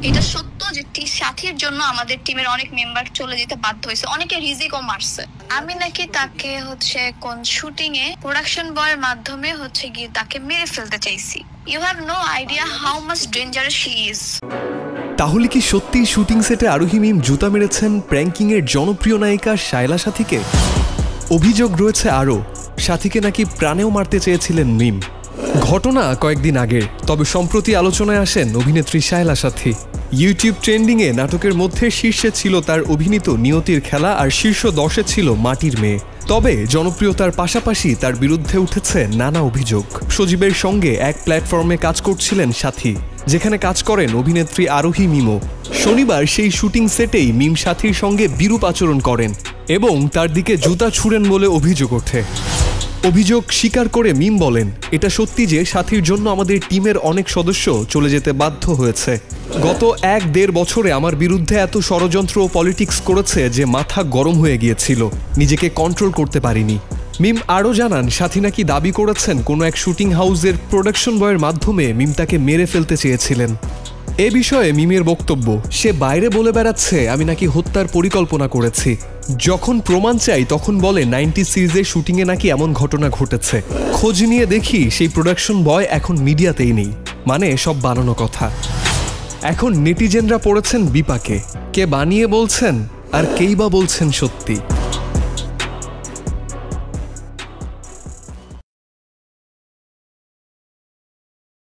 এটা সত্য যে সাথীর জন্য আমাদের টিমের অনেক মেম্বার চলে যেতে বাধ্য হয়েছে, অনেকে রিজিকও মারছে। আমি নাকি তাকে কোন শুটিং এ প্রোডাকশন বয়ের মাধ্যমে গিয়ে তাকে মেরে ফেলতে চাইছি। You have no idea how much dangerous she is. তাহলে কি সত্যি শুটিং সেটে আরোহী মিম জুতা মেরেছেন প্র্যাঙ্কিং এর জনপ্রিয় নায়িকা শায়লা সাথীকে? অভিযোগ রয়েছে আরও, সাথীকে নাকি প্রাণেও মারতে চেয়েছিলেন মিম। ঘটনা কয়েকদিন আগের, তবে সম্প্রতি আলোচনায় আসেন অভিনেত্রী শায়লা সাথী। ইউটিউব ট্রেন্ডিংয়ে নাটকের মধ্যে শীর্ষে ছিল তার অভিনীত নিয়তির খেলা, আর শীর্ষ 10-এ ছিল মাটির মেয়ে। তবে জনপ্রিয়তার পাশাপাশি তার বিরুদ্ধে উঠেছে নানা অভিযোগ। সজীবের সঙ্গে এক প্ল্যাটফর্মে কাজ করছিলেন সাথী, যেখানে কাজ করেন অভিনেত্রী আরোহী মিমও। শনিবার সেই শুটিং সেটেই মিম সাথীর সঙ্গে বিরূপ আচরণ করেন এবং তার দিকে জুতা ছুঁড়েন বলে অভিযোগ ওঠে। অভিযোগ স্বীকার করে মিম বলেন, এটা সত্যি যে সাথীর জন্য আমাদের টিমের অনেক সদস্য চলে যেতে বাধ্য হয়েছে। গত 1-1.5 বছরে আমার বিরুদ্ধে এত ষড়যন্ত্র ও পলিটিক্স করেছে যে মাথা গরম হয়ে গিয়েছিল, নিজেকে কন্ট্রোল করতে পারিনি। মিম আরও জানান, সাথী নাকি দাবি করেছেন কোনো এক শুটিং হাউসের প্রোডাকশন বয়ের মাধ্যমে মিম তাকে মেরে ফেলতে চেয়েছিলেন। এ বিষয়ে মিমের বক্তব্য, সে বাইরে বলে বেড়াচ্ছে আমি নাকি হত্যার পরিকল্পনা করেছি। যখন প্রমাণ চাই তখন বলে 90 সিরিজের শুটিংয়ে নাকি এমন ঘটনা ঘটেছে। খোঁজ নিয়ে দেখি সেই প্রোডাকশন বয় এখন মিডিয়াতেই নেই, মানে সব বানানো কথা। এখন নেটিজেনরা পড়েছেন বিপাকে, কে বানিয়ে বলছেন আর কেই বা বলছেন সত্যি।